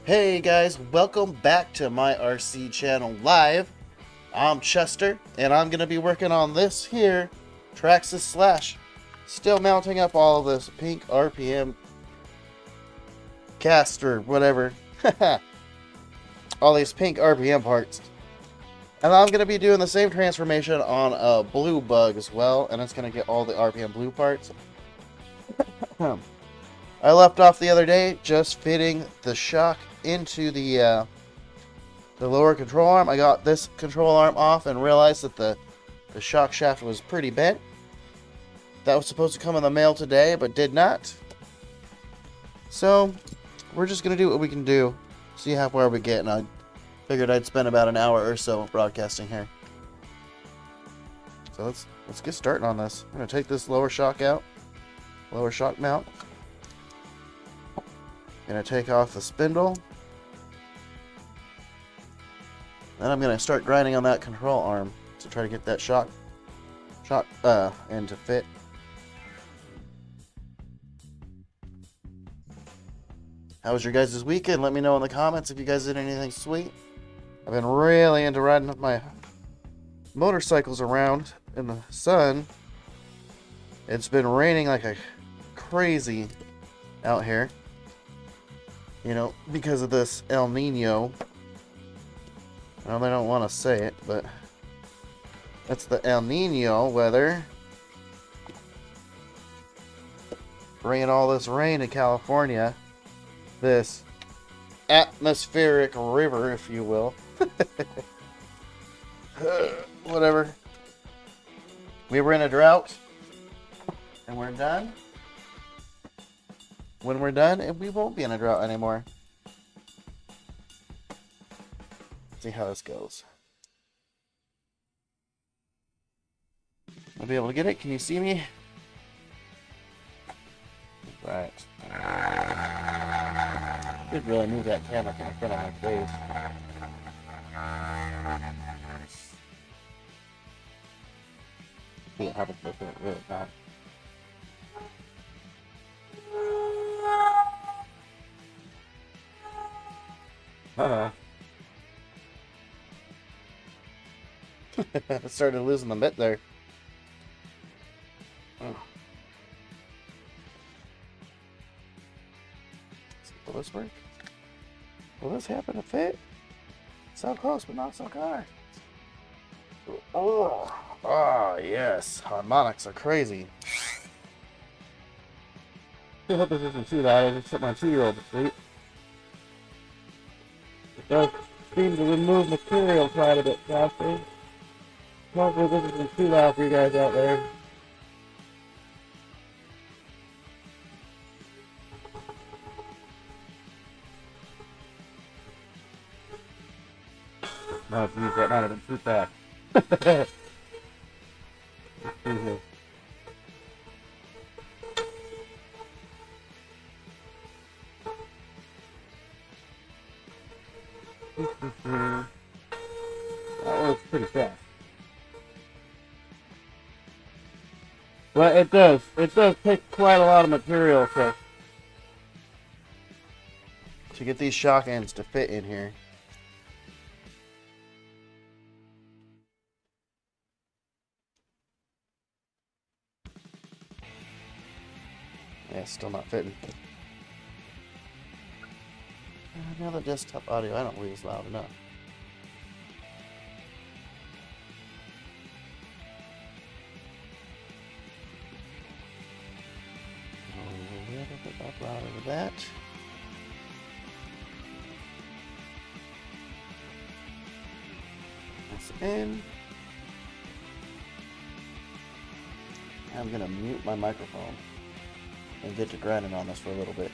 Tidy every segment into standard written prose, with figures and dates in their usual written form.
Hey guys, welcome back to my RC channel live. I'm Chester, and I'm going to be working on this here, traxxas Slash. Still mounting up all of this pink RPM cast or whatever. All these pink RPM parts. And I'm going to be doing the same transformation on a blue bug as well, and it's going to get all the RPM blue parts. I left off the other day just fitting the shock into the lower control arm. I got this control arm off and realized that the shock shaft was pretty bent. That was supposed to come in the mail today, but did not. So, we're just going to do what we can do. See how far we get, and I figured I'd spend about an hour or so broadcasting here. So let's get started on this. I'm going to take this lower shock out. Lower shock mount. Gonna take off the spindle. Then I'm gonna start grinding on that control arm to try to get that shock end to fit. How was your guys' weekend? Let me know in the comments if you guys did anything sweet. I've been really into riding with my motorcycles around in the sun. It's been raining like a crazy out here. You know, because of this El Nino. Well, they don't want to say it, but that's the El Nino weather. Bringing all this rain to California. This atmospheric river, if you will. Whatever. We were in a drought. And we're done. When we're done, we won't be in a drought anymore. See how this goes. I'll be able to get it. Can you see me? Right. Should really move that camera in front of my face. See what happens with it really fast. I started losing the bit there. Oh. Will this work? Will this happen to fit? So close, but not so far. Oh, yes. Harmonics are crazy. I hope this isn't too loud. I just set my 2-year-old to sleep. It does seem to remove material quite a bit faster. Hopefully this isn't too loud for you guys out there. No, geez, that might have been too fast. That was pretty fast. But it does take quite a lot of material to get these shock ends to fit in here. Yeah, still not fitting. Now the desktop audio, I don't believe is loud enough. A little bit up louder with that. That's in. I'm gonna mute my microphone and get to grinding on this for a little bit.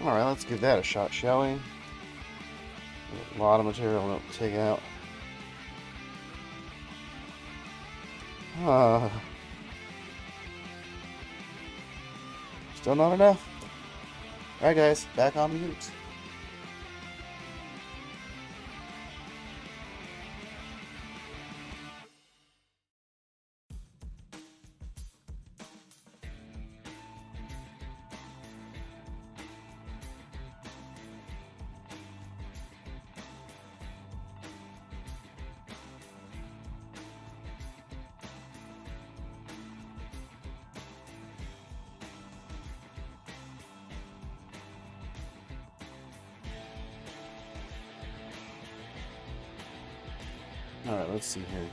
Alright, let's give that a shot, shall we? A lot of material to take out. Still not enough. Alright guys, back on mute. Alright, let's see here.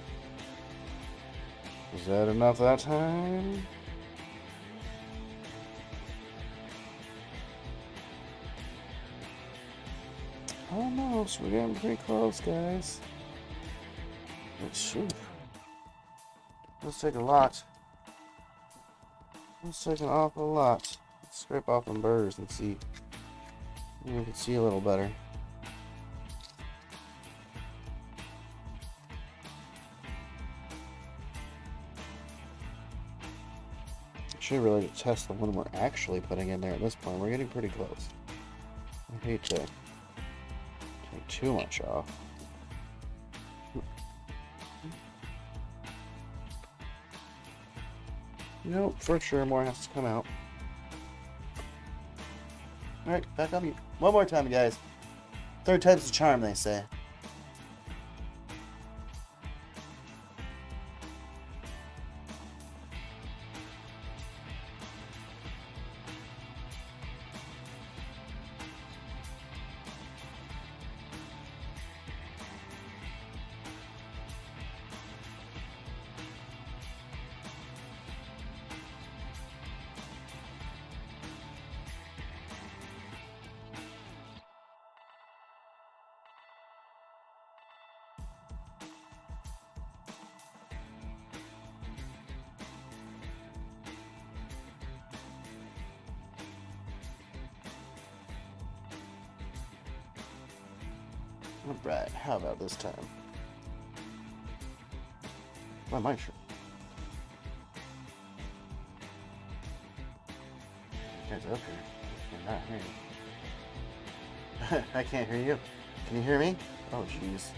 Was that enough that time? Almost. We're getting pretty close, guys. Let's shoot. Let's take a lot. Let's take an awful lot. Let's scrape off them burrs and see. Maybe we can see a little better. Should really test the one we're actually putting in there at this point. We're getting pretty close. I hate to take too much off. Nope, for sure more has to come out. Alright, back on mute. One more time, guys. Third time's the charm, they say. Alright, how about this time? My mic shirt. You guys are up here. I cannot hear you. I can't hear you. Can you hear me? Oh, jeez.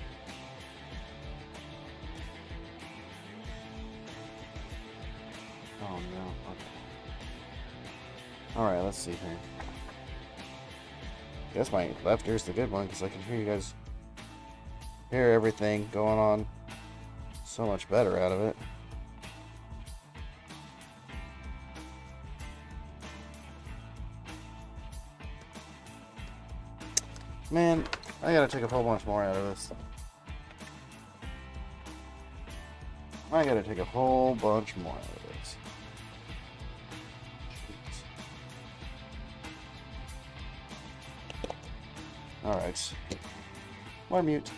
Oh, no. Okay. Alright, let's see here. I guess my left ear's the good one because I can hear you guys. Hear everything going on so much better out of it. Man, I gotta take a whole bunch more out of this. I gotta take a whole bunch more out of this. Alright. More mute.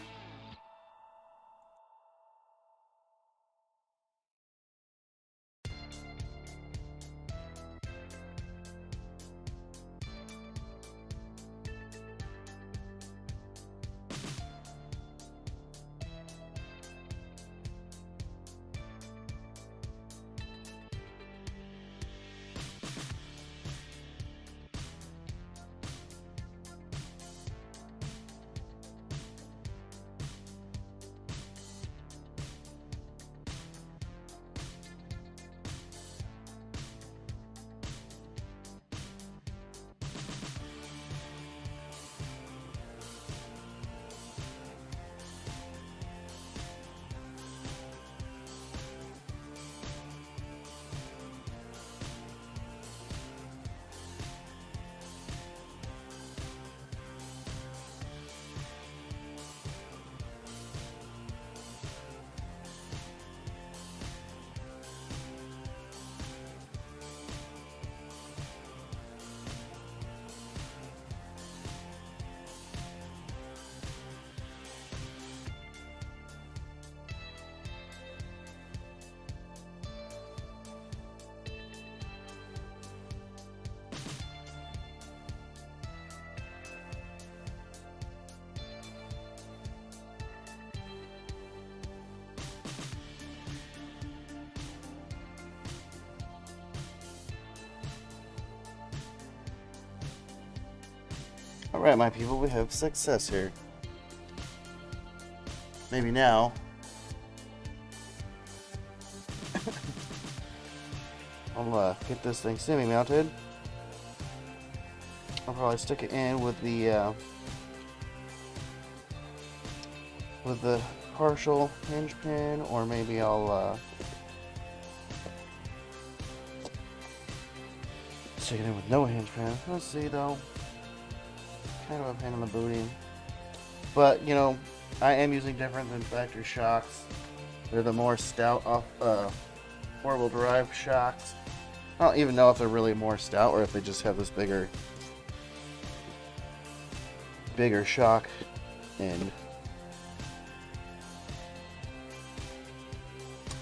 Alright, my people, we have success here. Maybe now I'll get this thing semi-mounted. I'll probably stick it in with the partial hinge pin, or maybe I'll stick it in with no hinge pin. Let's see though. Kind of a pain in the booty, but you know, I am using different than factory shocks. They're the more stout off four-wheel drive shocks. I don't even know if they're really more stout or if they just have this bigger shock end.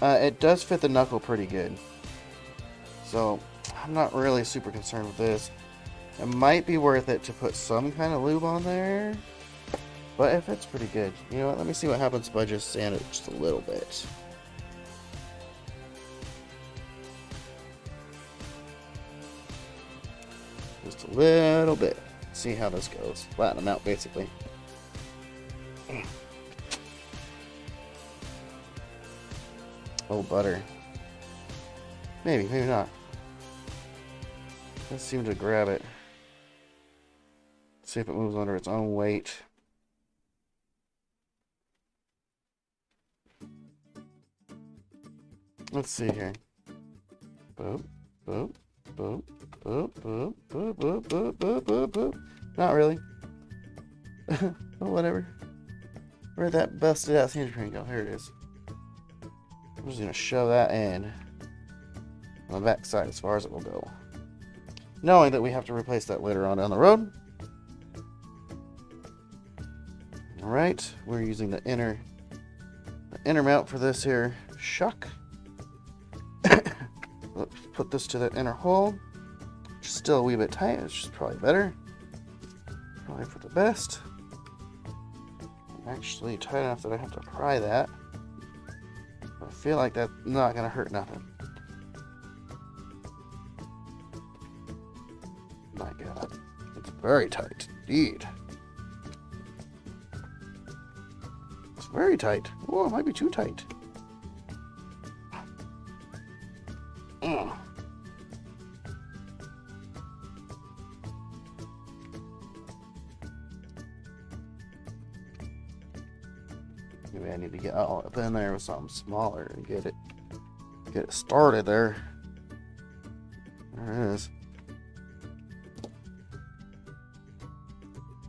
It does fit the knuckle pretty good, so I'm not really super concerned with this. It might be worth it to put some kind of lube on there, but if it's pretty good, you know what, let me see what happens if I just sand it just a little bit. Just a little bit. See how this goes. Flatten them out, basically. Oh, butter. Maybe, maybe not. Let's seem to grab it. See if it moves under its own weight. Let's see here. Boop, boop, boop, boop, boop, boop, boop, boop, boop, boop, boop. Not really. Oh, whatever. Where'd that busted ass hinge pin go? Here it is. I'm just gonna shove that in on the back side as far as it will go, knowing that we have to replace that later on down the road. Alright, we're using the inner mount for this here shock. Let's put this to the inner hole. It's still a wee bit tight, which is probably better. Probably for the best. Actually tight enough that I have to pry that. But I feel like that's not gonna hurt nothing. My God, it's very tight indeed. It's very tight. Oh, it might be too tight. Maybe I need to get all up in there with something smaller and get it started there. There it is.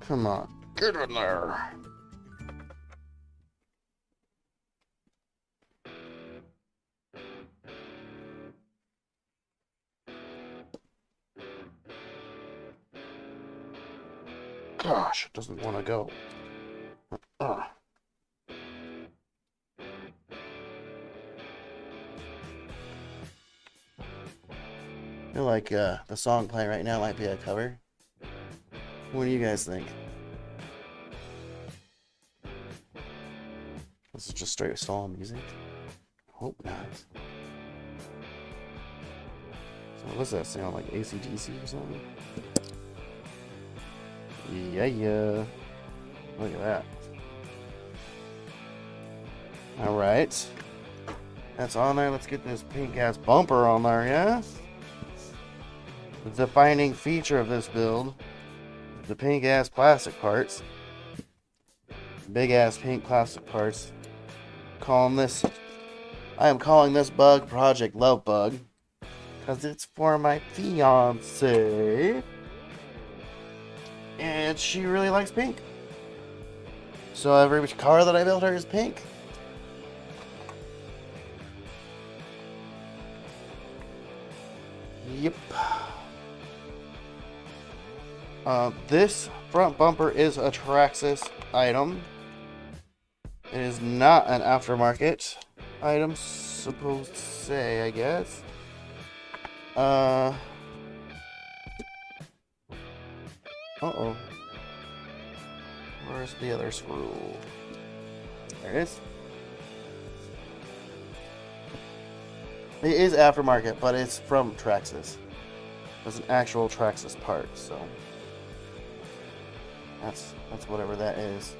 Come on, get in there. Gosh, it doesn't want to go. I feel like the song playing right now might be a cover. What do you guys think? This is just straight song music? I hope not. So what's that sound like? AC/DC or something? Yeah. Look at that. Alright. That's on there. Let's get this pink ass bumper on there, yeah? The defining feature of this build, the pink ass plastic parts. Big ass pink plastic parts. I am calling this bug Project Love Bug, because it's for my fiance. And she really likes pink. So every car that I build her is pink. Yep. This front bumper is a Traxxas item. It is not an aftermarket item, supposed to say, I guess. Uh-oh. Where's the other screw? There it is. It is aftermarket, but it's from Traxxas. It's an actual Traxxas part, so. That's whatever that is.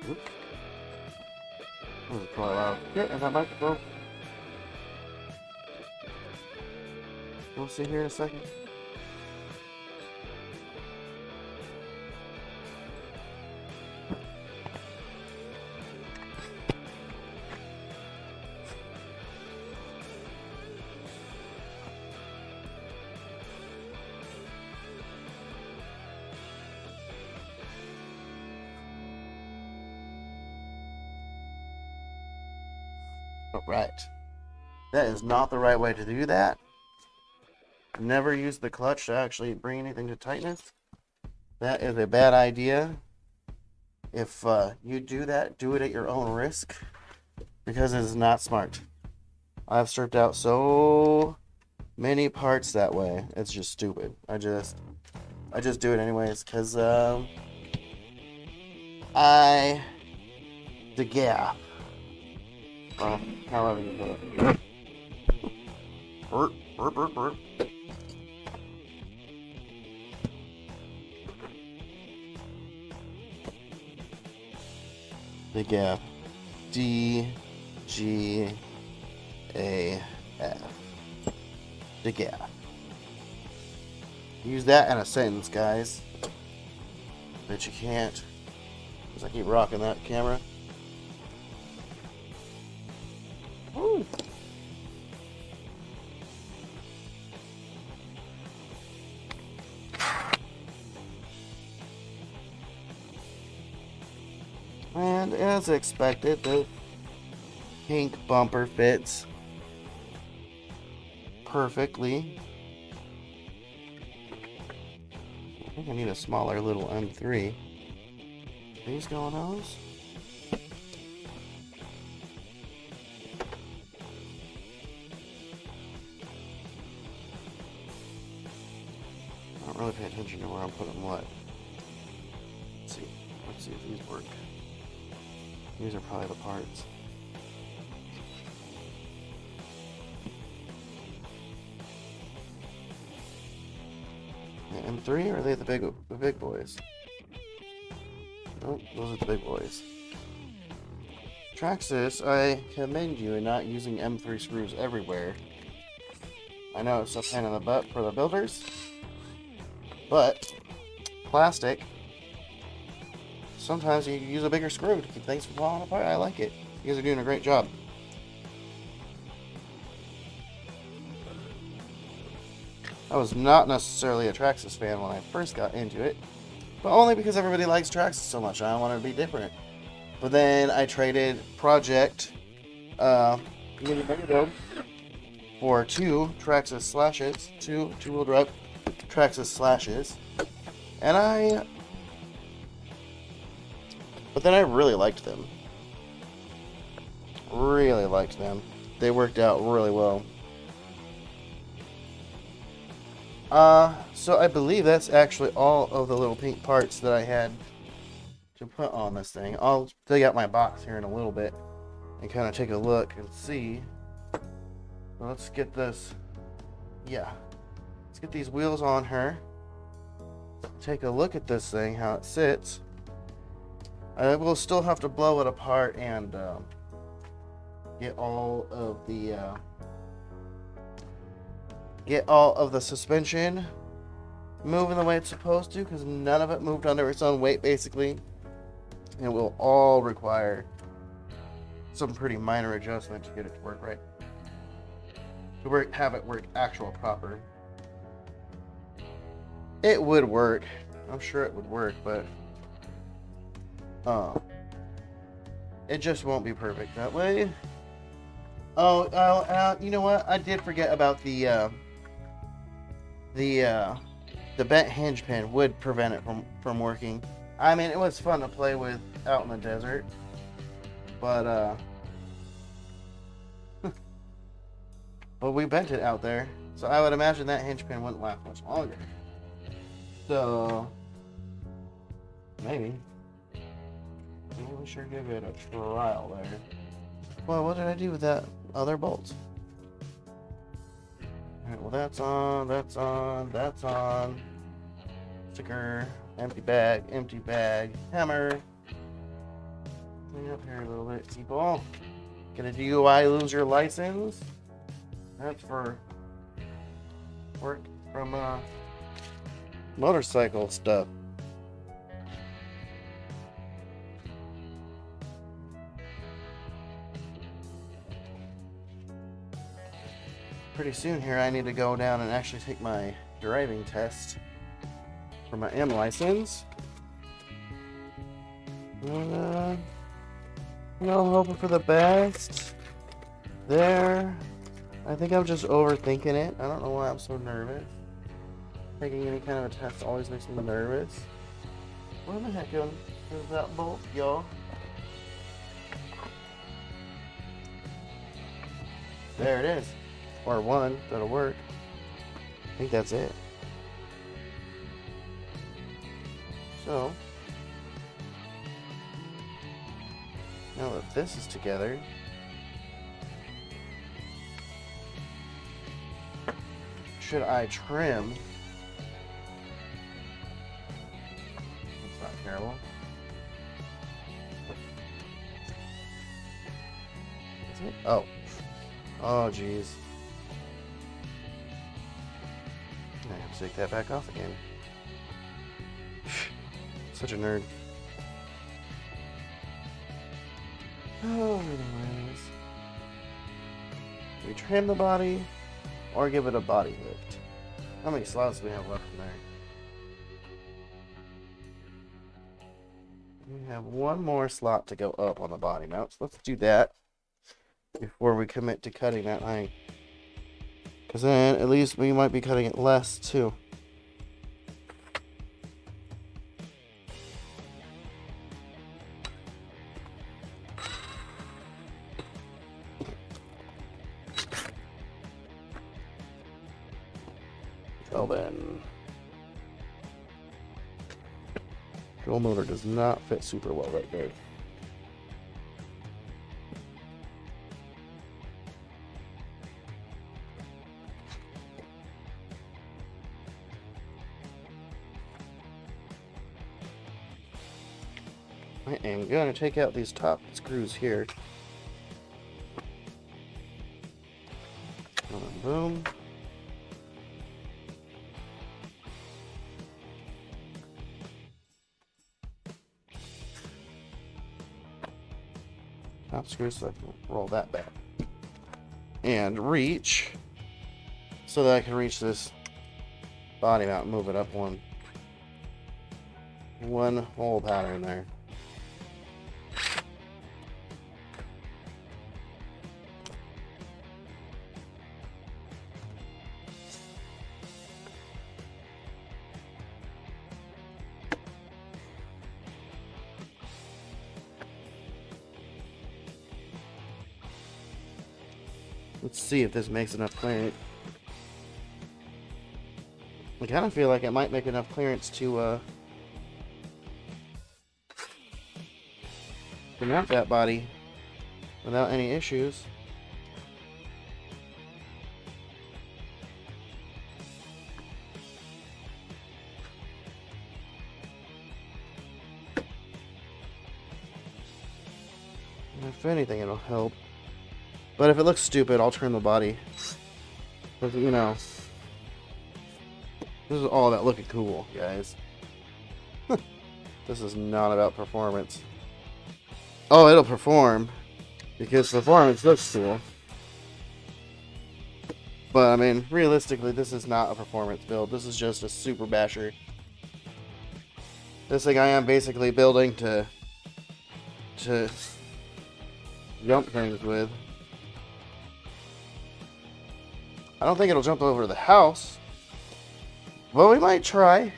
Oops. That was probably loud. Get in that microphone. We'll see here in a second. Right. That is not the right way to do that. Never use the clutch to actually bring anything to tightness. That is a bad idea. If you do that, do it at your own risk, because it is not smart. I've stripped out so many parts that way. It's just stupid. I just do it anyways, because the gap. However you put it. Burp, burp, burp, burp. The gap. D, G, A, F. The gap. Use that in a sentence, guys. But you can't. Because I keep rocking that camera. Woo. And as expected, the pink bumper fits perfectly. I think I need a smaller little M3. These go on those? I don't really pay attention to where I'm putting what. Let's see if these work. These are probably the parts. M3, or are they the big boys? Nope, those are the big boys. Traxxas, I commend you in not using M3 screws everywhere. I know it's a pain in the butt for the builders, but plastic, sometimes you use a bigger screw to keep things from falling apart. I like it. You guys are doing a great job. I was not necessarily a Traxxas fan when I first got into it, but only because everybody likes Traxxas so much. I wanted to be different. But then I traded Project Mini Mega Build for two Traxxas slashes, two-wheel drive Traxxas slashes, and but then I really liked them. Really liked them. They worked out really well. So I believe that's actually all of the little pink parts that I had to put on this thing. I'll dig out my box here in a little bit and kind of take a look and see. Well, let's get this. Yeah. Let's get these wheels on her. Take a look at this thing, how it sits. I will still have to blow it apart and get all of the suspension moving the way it's supposed to, because none of it moved under its own weight basically. It will all require some pretty minor adjustment to get it to work right. To have it work actual proper. It would work. I'm sure it would work, but it just won't be perfect that way. Oh, you know what? I did forget about the bent hinge pin would prevent it from working. I mean, it was fun to play with out in the desert, but well, we bent it out there, so I would imagine that hinge pin wouldn't last much longer. So maybe we should give it a trial there. Well, what did I do with that other bolt? Alright, well that's on, that's on, that's on. Sticker, empty bag, hammer. Clean up here a little bit, people. Get a DUI, lose your license. That's for work from motorcycle stuff. Pretty soon here I need to go down and actually take my driving test for my M license. And, hoping for the best. There. I think I'm just overthinking it. I don't know why I'm so nervous. Taking any kind of a test always makes me nervous. Where the heck is that bolt, y'all? There it is. Or one that'll work. I think that's it. So, now that this is together, should I trim? That's not terrible. Is it? Oh. Oh, jeez. I have to take that back off again. Such a nerd. Oh, anyways. We trim the body or give it a body lift. How many slots do we have left in there? We have one more slot to go up on the body mounts. Let's do that before we commit to cutting that thing. Because then at least we might be cutting it less too. Well then. Dual motor does not fit super well right there. I am going to take out these top screws here. And boom. Top screws so I can roll that back. And reach so that I can reach this body mount and move it up one hole pattern there. Let's see if this makes enough clearance. I kind of feel like it might make enough clearance to mount that body without any issues. And if anything, it'll help. But if it looks stupid, I'll trim the body. But, you know, this is all about looking cool, guys. This is not about performance. Oh, it'll perform. Because performance looks cool. But, I mean, realistically, this is not a performance build. This is just a super basher. This thing I am basically building to jump things with. I don't think it'll jump over the house. Well, we might try.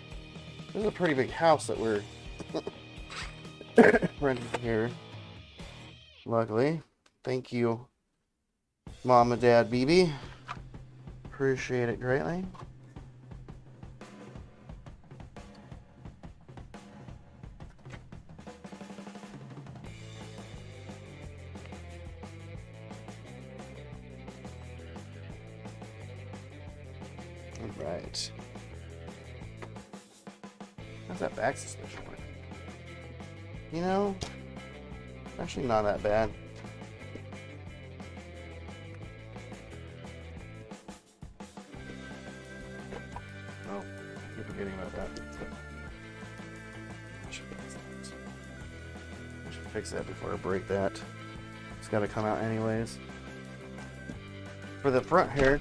This is a pretty big house that we're renting here. Luckily. Thank you, Mom and Dad BB. Appreciate it greatly. Alright. How's that back suspension work? You know, actually not that bad. Oh, keep forgetting about that. I should fix that before I break that. It's got to come out anyways. For the front here,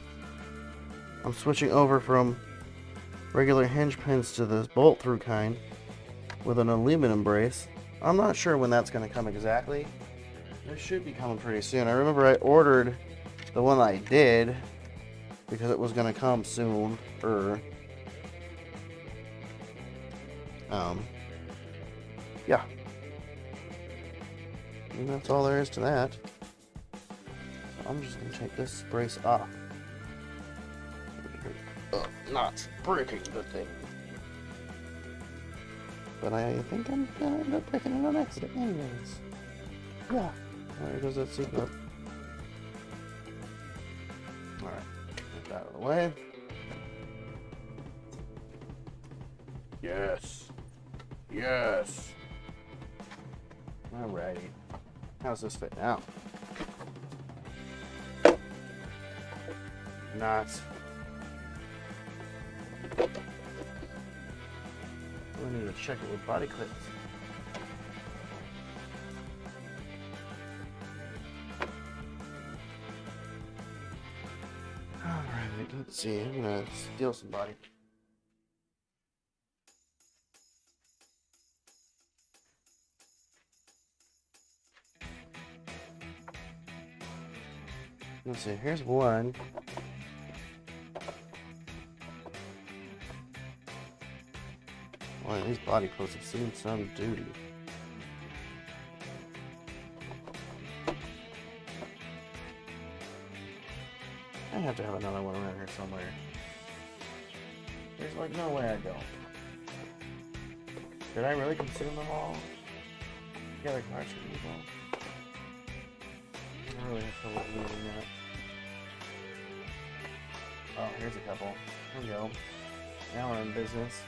I'm switching over from regular hinge pins to this bolt through kind with an aluminum brace. I'm not sure when that's going to come exactly. It should be coming pretty soon. I remember I ordered the one I did because it was going to come soon. Yeah. And that's all there is to that. So I'm just going to take this brace off. Not breaking the thing. But I think I'm going to end up breaking it on accident anyways. Yeah. There goes that seatbelt. Alright. Get that out of the way. Yes. Yes. Alrighty. How's this fit now? Not. I need to check it with body clips. Alright, let's see. I'm gonna steal some body. Let's see, here's one. Boy, these body posts have seen some duty. I have to have another one around here somewhere. There's like no way I don't. Did I really consume them all? Yeah, the cards for these all. I really have trouble believing that. Oh, here's a couple. There we go. Now we're in business.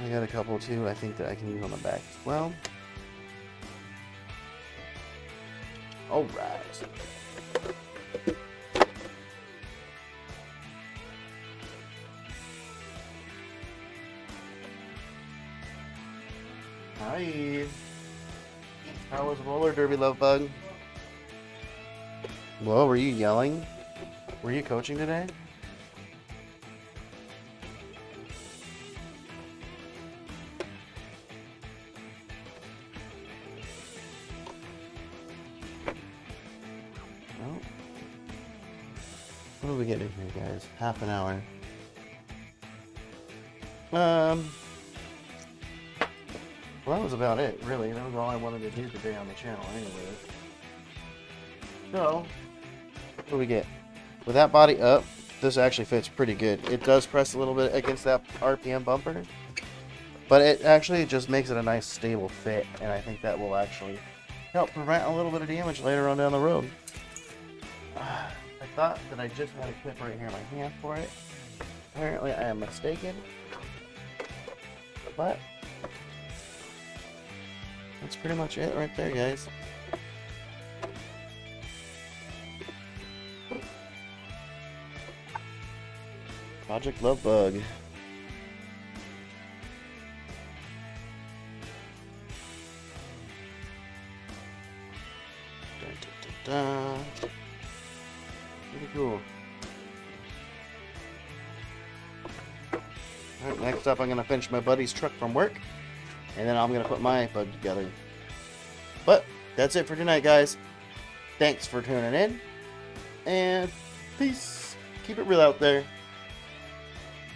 I got a couple too, I think that I can use on the back as well. Alright. Hi. How was roller derby, Love Bug? Whoa, were you yelling? Were you coaching today? What do we get in here, guys? Half an hour. Well, that was about it, really. That was all I wanted to do today on the channel, anyways. So, what do we get? With that body up, this actually fits pretty good. It does press a little bit against that RPM bumper, but it actually just makes it a nice, stable fit, and I think that will actually help prevent a little bit of damage later on down the road. I thought that I just had a clip right here in my hand for it. Apparently I am mistaken. But that's pretty much it right there, guys. Project Love Bug. Dun, dun, dun, dun. Pretty cool. Alright, next up I'm going to finish my buddy's truck from work. And then I'm going to put my bug together. But that's it for tonight, guys. Thanks for tuning in. And peace. Keep it real out there.